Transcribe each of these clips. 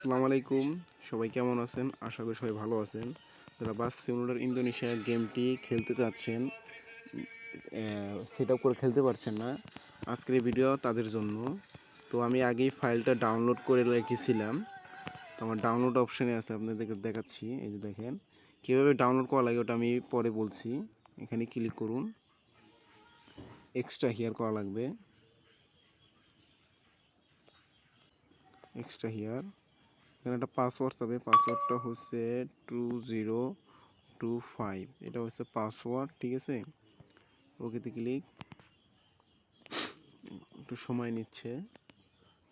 আসসালামু আলাইকুম। সবাই কেমন আছেন? আশা করি সবাই ভালো আছেন। যারা বাস সিমুলেটর ইন্দোনেশিয়া গেমটি খেলতে চাচ্ছেন, সেট আপ করে খেলতে পারছেন না, আজকের এই ভিডিও তাদের জন্য। তো আমি আগেই ফাইলটা ডাউনলোড করে রেখেছিলাম। তো আমার ডাউনলোড অপশানে আছে, আপনাদেরকে দেখাচ্ছি। এই যে দেখেন, কীভাবে ডাউনলোড করা লাগে ওটা আমি পরে বলছি। এখানে ক্লিক করুন, এক্সট্রা হিয়ার করা লাগবে, এক্সট্রা হিয়ার। এখানে একটা পাসওয়ার্ড হবে, পাসওয়ার্ডটা হচ্ছে 2025, এটা হচ্ছে পাসওয়ার্ড। ঠিক আছে, ওকেতে ক্লিক। একটু সময় নিচ্ছে।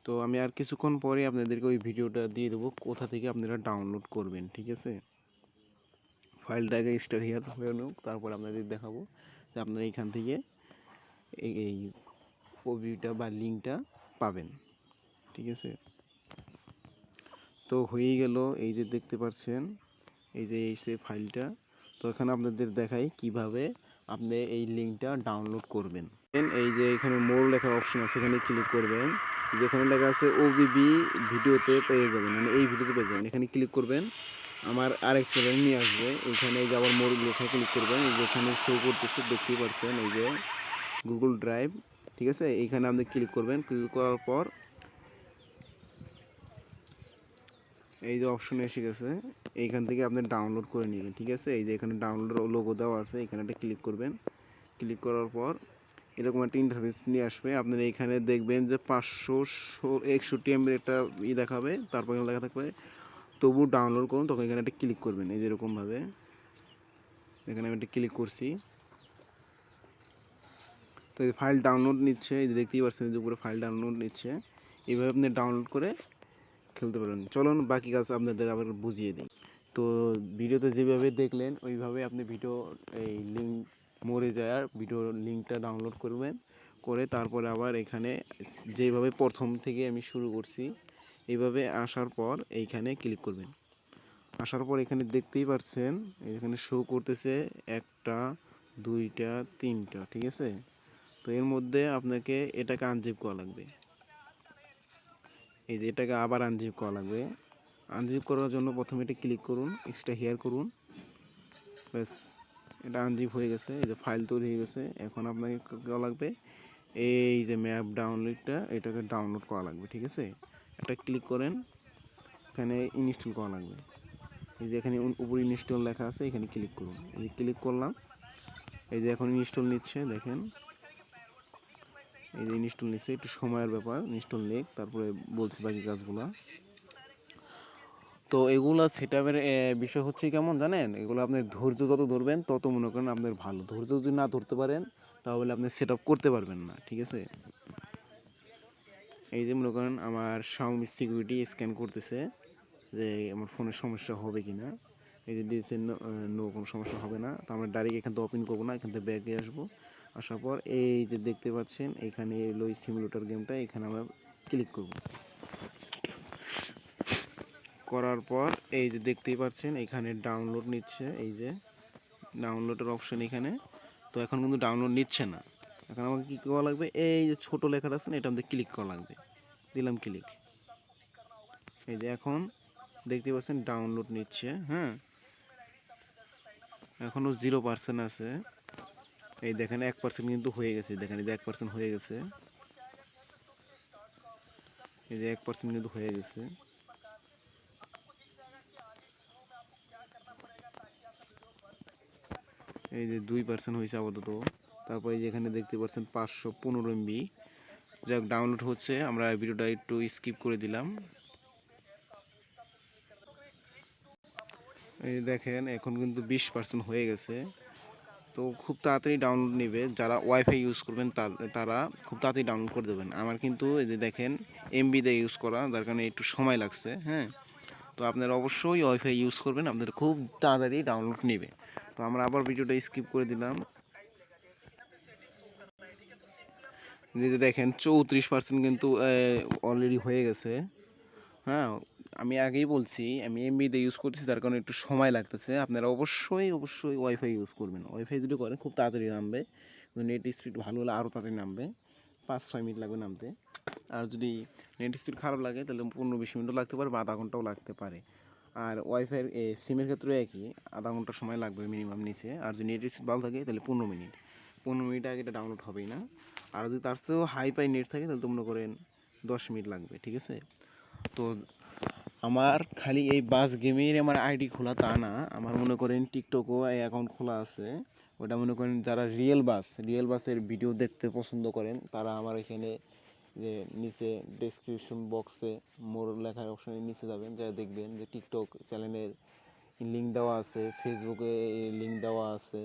তো আমি আর কিছুক্ষণ পরে আপনাদেরকে ওই ভিডিওটা দিয়ে দেবো কোথা থেকে আপনারা ডাউনলোড করবেন। ঠিক আছে, ফাইলটাকে এক্সট্রা হিয়ার হয়ে নিক, তারপর আপনাদের দেখাবো যে আপনারা এইখান থেকে এই ওবিটা বা লিঙ্কটা পাবেন। ঠিক আছে, তো হয়েই গেল। এই যে দেখতে পাচ্ছেন, এই যে এই সে ফাইলটা। তো এখানে আপনাদের দেখাই কিভাবে আপনি এই লিঙ্কটা ডাউনলোড করবেন। এই যে এখানে মোর লেখা অপশন আছে, এখানে ক্লিক করবেন। যেখানে লেখা আছে ওবিবি ভিডিওতে পেয়ে যাবেন, মানে এই ভিডিওতে পেয়ে যাবেন। এখানে ক্লিক করবেন, আমার আরেক চ্যানেল নিয়ে আসবে। এইখানে এই যে আবার মোর লেখা ক্লিক করবেন। এই যে এখানে শো করতেছে, দেখতেই পাচ্ছেন, এই যে গুগল ড্রাইভ। ঠিক আছে, এইখানে আপনি ক্লিক করবেন। ক্লিক করার পর এই যে অপশন এসে গেছে, এইখান থেকে আপনি ডাউনলোড করে নেবেন। ঠিক আছে, এই যে এখানে ডাউনলোড লোগো দেওয়া আছে, এখানে একটা ক্লিক করবেন। ক্লিক করার পর এরকম একটা ইন্টারফেস নিয়ে আসবে। আপনারা এখানে দেখবেন যে 561 এমবির একটা দেখাবে, তারপর এখানে লেখা থাকবে তবু ডাউনলোড করুন। তখন এখানে একটা ক্লিক করবেন, এই যে এরকমভাবে। এখানে আমি একটা ক্লিক করছি। তো এই ফাইল ডাউনলোড নিচ্ছে, এই যে দেখতেই পাচ্ছেন যে উপরে ফাইল ডাউনলোড নিচ্ছে। এইভাবে আপনি ডাউনলোড করে খেলতে পারেন। চলুন বাকি কাজ আপনাদের আবার বুঝিয়ে দিই। তো ভিডিওতে যেভাবে দেখলেন ওইভাবে আপনি ভিডিও এই লিঙ্ক মরে যাওয়ার ভিডিওর লিঙ্কটা ডাউনলোড করবেন, করে তারপরে আবার এখানে যেভাবে প্রথম থেকে আমি শুরু করছি এইভাবে আসার পর এইখানে ক্লিক করবেন। আসার পর এখানে দেখতেই পাচ্ছেন, এখানে শো করতেছে 1টা 2টা 3টা। ঠিক আছে, তো এর মধ্যে আপনাকে এটাকে আনজিপ করা লাগবে। এই যে এটাকে আবার আনজিপ করা লাগবে। আনজিপ করার জন্য প্রথমে এটা ক্লিক করুন, এক্সট্রা হেয়ার করুন। ব্যাস, এটা আনজিপ হয়ে গেছে। এই যে ফাইল তৈরি হয়ে গেছে। এখন আপনাকে করা লাগবে এই যে ম্যাপ ডাউনলোডটা, এটাকে ডাউনলোড করা লাগবে। ঠিক আছে, এটা ক্লিক করেন, এখানে ইনস্টল করা লাগবে। এই যে এখানে উপরে ইনস্টল লেখা আছে, এখানে ক্লিক করুন। এই যে ক্লিক করলাম, এই যে এখন ইনস্টল নিচ্ছে, দেখেন এই যে ইনস্টল নিচ্ছে। একটু সময়ের ব্যাপার, ইনস্টল নিক, তারপরে বলছি বাকি কাজগুলো। তো এগুলা সেটআপের বিষয় হচ্ছে কেমন জানেন, এগুলো আপনি ধৈর্য যত ধরবেন তত মনে করেন আপনার ভালো। ধৈর্য যদি না ধরতে পারেন তাহলে আপনি সেটআপ করতে পারবেন না। ঠিক আছে, এই যে মনে করেন আমার Xiaomi সিকিউরিটি স্ক্যান করতেছে যে আমার ফোনের সমস্যা হবে কি না। এই যে দিয়েছে নো, কোনো সমস্যা হবে না। তো আমরা ডাইরেক্ট এখান থেকে ওপেন করবো না, এখান থেকে ব্যাকে আসবো। আসার পর এই যে দেখতে পাচ্ছেন এখানে এলো এই সিমুলেটর গেমটা, এখানে আমরা ক্লিক করব। করার পর এই যে দেখতেই পাচ্ছেন এখানে ডাউনলোড নিচ্ছে, এই যে ডাউনলোডের অপশন এখানে। তো এখন কিন্তু ডাউনলোড নিচ্ছে না। এখন আমাকে কী করা লাগবে, এই যে ছোটো লেখাটা আছে না, এটা আমাদের ক্লিক করা লাগবে। দিলাম ক্লিক। এই যে এখন দেখতে পাচ্ছেন ডাউনলোড নিচ্ছে। হ্যাঁ, এখনও 0% আছে। এই দেখেন 1% কিন্তু হয়ে গেছে। দেখেন এই যে 1% হয়ে গেছে। এই যে 1% কিন্তু হয়ে গেছে। এই যে 2% হয়েছে আপাতত। তারপর এই যে এখানে দেখতে পাচ্ছেন 515 এমবি। যাক, ডাউনলোড হচ্ছে। আমরা ভিডিওটা একটু স্কিপ করে দিলাম। এই দেখেন এখন কিন্তু 20% হয়ে গেছে। তো খুব তাড়াতাড়ি ডাউনলোড নেবে। যারা ওয়াইফাই ইউজ করবেন তারা খুব তাড়াতাড়ি ডাউনলোড করে দেবেন। আমার কিন্তু এই যে দেখেন এমবি দিয়ে ইউজ করা, যার কারণে একটু সময় লাগছে। হ্যাঁ, তো আপনারা অবশ্যই ওয়াইফাই ইউজ করবেন, আপনাদের খুব তাড়াতাড়ি ডাউনলোড নেবে। তো আমরা আবার ভিডিওটা স্কিপ করে দিলাম। যে দেখেন 34% কিন্তু অলরেডি হয়ে গেছে। হ্যাঁ, আমি আগেই বলছি আমি এমবি দিয়ে ইউজ করতেছি, যার কারণে একটু সময় লাগতেছে। আপনারা অবশ্যই অবশ্যই ওয়াইফাই ইউজ করবেন। ওয়াইফাই যদি করেন খুব তাড়াতাড়ি নামবে, নেট স্পিড ভালো হলে আরও তাড়াতাড়ি নামবে। 5-6 মিনিট লাগবে নামতে। আর যদি নেট স্পিড খারাপ লাগে তাহলে 15-20 মিনিটও লাগতে পারে বা আধা ঘন্টাও লাগতে পারে। আর ওয়াইফাই সিমের ক্ষেত্রে একই, আধা ঘন্টা সময় লাগবে মিনিমাম নিচে। আর যদি নেট স্পিড ভালো থাকে তাহলে 15 মিনিট, 15 মিনিট আগে এটা ডাউনলোড হবেই না। আর যদি তার চেয়েও হাই ফাই নেট থাকে তাহলে তো মনে করেন 10 মিনিট লাগবে, ঠিক আছে। তো আমার খালি এই বাস গেমের আমার আইডি খোলা তা না, আমার মনে করেন টিকটকও এই অ্যাকাউন্ট খোলা আছে। ওটা মনে করেন যারা রিয়েল বাসের ভিডিও দেখতে পছন্দ করেন তারা আমার এখানে যে নিচে ডেসক্রিপশন বক্সে মোর লেখার অপশানে নিচে যাবেন, যা দেখবেন যে টিকটক চ্যানেলের লিঙ্ক দেওয়া আছে, ফেসবুকে লিঙ্ক দেওয়া আছে।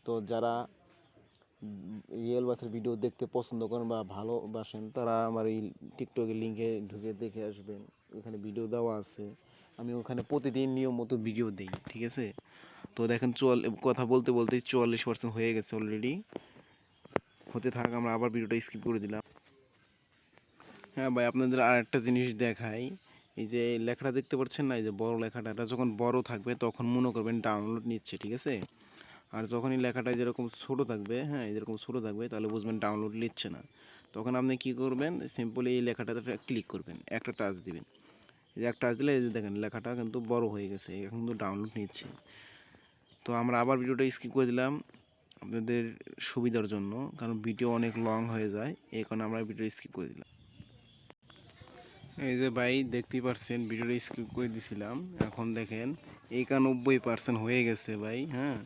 তো যারা রিয়েল বাসের ভিডিও দেখতে পছন্দ করেন বা ভালোবাসেন তারা আমার এই টিকটকের লিঙ্কে ঢুকে দেখে আসবেন, ওখানে ভিডিও দেওয়া আছে। আমি ওখানে প্রতিদিন নিয়মিত ভিডিও দিই, ঠিক আছে। তো দেখেন কথা বলতে বলতে 44% হয়ে গেছে অলরেডি, হতে থাক, আমরা আবার ভিডিওটা স্কিপ করে দিলাম। হ্যাঁ ভাই, আপনাদের আর একটা জিনিস দেখাই। এই যে লেখাটা দেখতে পাচ্ছেন না, এই যে বড় লেখাটা, এটা যখন বড় থাকবে তখন মনে করবেন ডাউনলোড নিচ্ছে, ঠিক আছে। আর যখনই লেখাটা যেরকম ছোটো থাকবে, হ্যাঁ যেরকম ছোটো থাকবে, তাহলে বুঝবেন ডাউনলোড নিচ্ছে না। তখন আপনি কী করবেন, সিম্পলি এই লেখাটাতে ক্লিক করবেন, একটা টাচ দিবেন। এই যে একটা টাচ দিলে এই যে দেখেন লেখাটা কিন্তু বড় হয়ে গেছে, এখন কিন্তু ডাউনলোড নিচ্ছে। তো আমরা আবার ভিডিওটা স্কিপ করে দিলাম আপনাদের সুবিধার জন্য, কারণ ভিডিও অনেক লং হয়ে যায়, এই কারণে আমরা ভিডিও স্কিপ করে দিলাম। এই যে ভাই দেখতেই পারছেন ভিডিওটা স্কিপ করে দিছিলাম, এখন দেখেন 91% হয়ে গেছে ভাই। হ্যাঁ,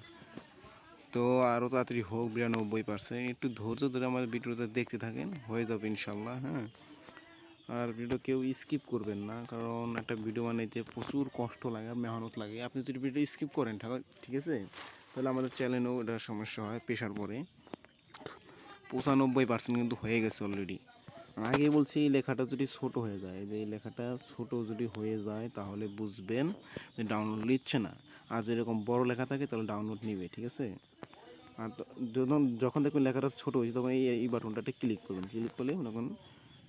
তো আরও তাড়াতাড়ি হোক 92%, একটু ধৈর্য ধরে আমাদের ভিডিওটা দেখতে থাকেন, হয়ে যাবে ইনশাল্লাহ। হ্যাঁ, আর ভিডিও কেউ স্কিপ করবেন না, কারণ একটা ভিডিও বানাইতে প্রচুর কষ্ট লাগে, মেহনত লাগে। আপনি যদি ভিডিও স্কিপ করেন, ঠিক আছে, তাহলে আমাদের চ্যানেলেও এটা সমস্যা হয়, প্রেশার পড়ে। 95% কিন্তু হয়ে গেছে অলরেডি। আগে বলছি এই লেখাটা যদি ছোট হয়ে যায়, যে এই লেখাটা ছোট যদি হয়ে যায় তাহলে বুঝবেন যে ডাউনলোড নিচ্ছে না। আর যদি এরকম বড় লেখা থাকে তাহলে ডাউনলোড নিবে, ঠিক আছে। আর যখন দেখবেন লেখাটা ছোটো হয়েছে তখন এই বাটনটাতে ক্লিক করবেন, ক্লিক করলে তখন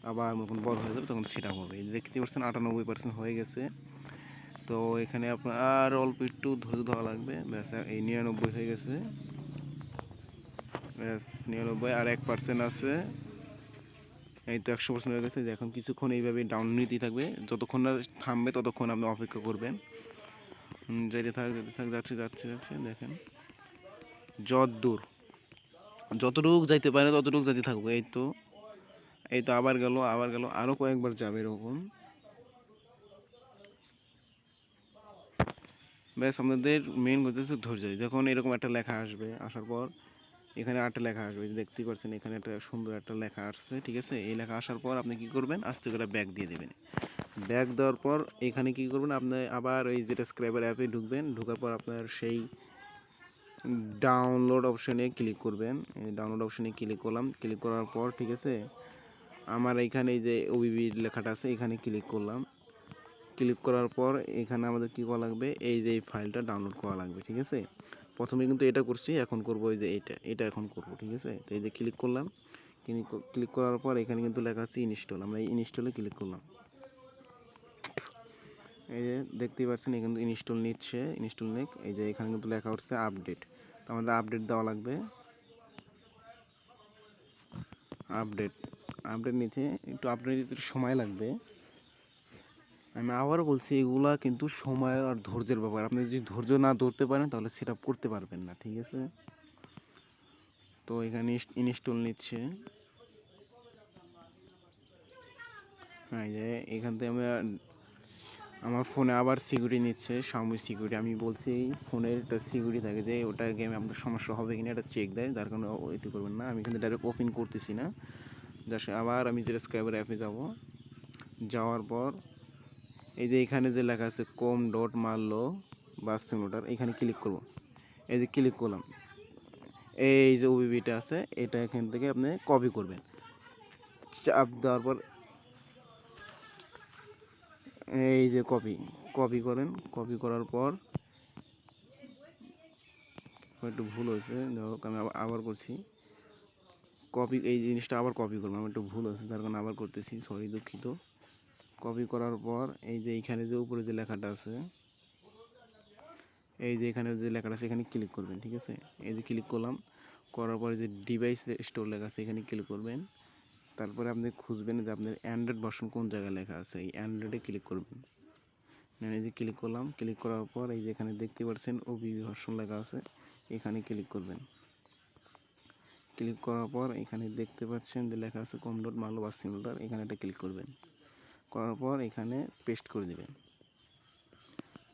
আবার যখন বড় হয়ে যাবে তখন সেটা হবে। এই দেখতে পাচ্ছেন 98% হয়ে গেছে। তো এখানে আপনার আর অল্প একটু ধৈর্য ধরা লাগবে, ব্যাস এই 99 হয়ে গেছে, ব্যাস 99 আর 1% আছে। এই তো 100% হয়ে গেছে। যে এখন কিছুক্ষণ এইভাবে ডাউন নিতেই থাকবে, যতক্ষণ না থামবে ততক্ষণ আপনি অপেক্ষা করবেন। যেতে থাক যাচ্ছে যাচ্ছে যাচ্ছে, দেখেন যতটুকু যাইতে পারে ততটুকু যাইতে থাকবে। এই তো আবার গেল আরও কয়েকবার যাবে এরকম। ব্যাস আপনাদের মেন কথা হচ্ছে ধৈর্য। যখন এরকম একটা লেখা আসবে, আসার পর এখানে একটা লেখা আসবে, দেখতেই পাচ্ছেন এখানে একটা সুন্দর একটা লেখা আসছে, ঠিক আছে। এই লেখা আসার পর আপনি কি করবেন, আস্তে করে ব্যাক দিয়ে দেবেন। ব্যাক দেওয়ার পর এখানে কি করবেন, আপনি আবার ওই যেটা স্ক্রাইবার অ্যাপে ঢুকবেন, ঢোকার পর আপনার সেই ডাউনলোড অপশানে ক্লিক করবেন। এই ডাউনলোড অপশানে ক্লিক করলাম, ক্লিক করার পর ঠিক আছে, আমার এইখানে এই যে ওবিবি লেখাটা আছে এখানে ক্লিক করলাম। ক্লিক করার পর এখানে আমাদের কী করা লাগবে, এই যে এই ফাইলটা ডাউনলোড করা লাগবে, ঠিক আছে। প্রথমে কিন্তু এটা করছি, এখন করবো এই যে এটা এখন করবো, ঠিক আছে। তো এই যে ক্লিক করলাম, ক্লিক করার পর এখানে কিন্তু লেখা আছে ইনস্টল, আমরা এই ইনস্টলে ক্লিক করলাম। এই যে দেখতেই পাচ্ছেন এখানে কিন্তু ইনস্টল নিচ্ছে, এই যে এখানে কিন্তু লেখা হচ্ছে আপডেট। তো আমাদের আপডেট দেওয়া লাগবে, আপডেট নিচে একটু আপডেট দিতে সময় লাগবে। আমি আবারও বলছি এগুলা কিন্তু সময় আর ধৈর্যের ব্যাপার, আপনি যদি ধৈর্য না ধরতে পারেন তাহলে সেট আপ করতে পারবেন না, ঠিক আছে। তো এখানে ইনস্টল নিচ্ছে। হ্যাঁ, যে এখান থেকে আমার ফোনে আবার সিকিউরিটি নিচ্ছে, Xiaomi সিকিউরিটি। আমি বলছি ফোনের একটা সিকিউরিটি থাকে যে ওটা গেমে আপনার সমস্যা হবে কিনা এটা চেক দেয়, যার কারণে এটি করবেন না। আমি কিন্তু ডাইরেক্ট ওপেন করতেছি না, জাস্ট আবার আমি যেটা স্ক্রাইবার অ্যাপে যাব, যাওয়ার পর এই যে এখানে যে লেখা আছে কম ডট মারলো বাস সিমুলেটর, এখানে ক্লিক করব। এই যে ক্লিক করলাম, এই যে ওবিবিটা আছে এটা এখান থেকে আপনি কপি করবেন। চাপ দেওয়ার পর এই যে কপি করেন, কপি করার পর একটু ভুল হয়েছে, হোক আমি আবার করছি কপি, এই জিনিসটা আবার কপি করবো, আমার একটু ভুল হয়েছে যার কারণে আবার করতেছি, সরি দুঃখিত। কপি করার পর এই যে এইখানে যে উপরে যে লেখাটা আছে, এই যে এখানে যে লেখাটা আছে এখানে ক্লিক করবেন, ঠিক আছে। এই যে ক্লিক করলাম, করার পরে যে ডিভাইস স্টোর লেখা আছে এখানে ক্লিক করবেন। তারপরে আপনি খুঁজবেন যে আপনার অ্যান্ড্রয়েড ভার্সন কোন জায়গায় লেখা আছে, এই অ্যান্ড্রয়েডে ক্লিক করবেন। এই যে ক্লিক করলাম, ক্লিক করার পর এই যে এখানে দেখতে পাচ্ছেন ওবিবি ভার্সন লেখা আছে, এখানে ক্লিক করবেন। ক্লিক করার পর এখানে দেখতে পাচ্ছেন যে লেখা আছে কমডট মালওয়্যার সিমুলেটর, এখানে একটা ক্লিক করবেন। করার পর এখানে পেস্ট করে দেবেন।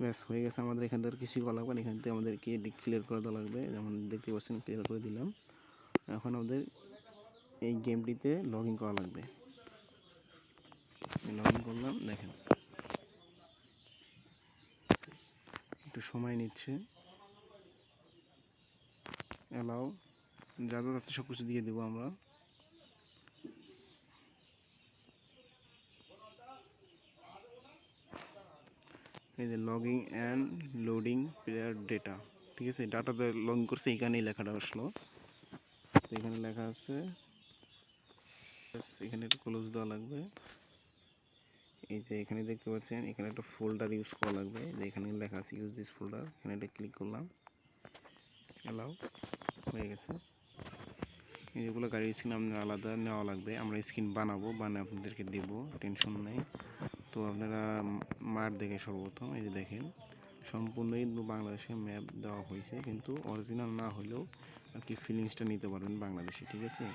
ব্যাস হয়ে গেছে। আমাদের এখান থেকে কিছুই করা লাগবে না, এখান থেকে আমাদেরকে ক্লিয়ার করে দেওয়া লাগবে। যেমন দেখতে পাচ্ছেন ক্লিয়ার করে দিলাম। এখন আমাদের এই গেমটিতে লগ ইন করা লাগবে। লগ ইন করলাম, দেখেন একটু সময় নিচ্ছে। অ্যালাউ যা যা আছে সব কিছু দিয়ে দেবো আমরা। এই যে logging and loading player data, ঠিক আছে, ডাটাতে লগ ইন করছে, এখানেই লেখাটা আসলো। তো এখানে লেখা আছে, এখানে একটু ক্লোজ দেওয়া লাগবে। এই যে এখানে দেখতে পাচ্ছেন এখানে একটা ফোল্ডার ইউজ করা লাগবে, যে এখানে লেখা আছে ইউজ দিস ফোল্ডার, এখানে একটা ক্লিক করলাম, অ্যালাউ হয়ে গেছে। এইগুলো গাড়ির স্ক্রিন আপনার আলাদা নেওয়া লাগবে, আমরা স্ক্রিন বানাবো, বানিয়ে আপনাদেরকে দেবো, টেনশন নেই। তো আপনারা মাঠ দেখে সর্বপ্রথম এই যে দেখেন সম্পূর্ণই বাংলাদেশের ম্যাপ দেওয়া হয়েছে, কিন্তু অরিজিনাল না হলেও আর কি ফিলিংসটা নিতে পারবেন বাংলাদেশে, ঠিক আছে।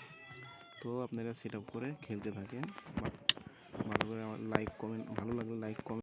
তো আপনারা সেট আপ করে খেলতে থাকেন। ভালো করে আমার লাইক কমেন্ট, ভালো লাগলে লাইক কমেন্ট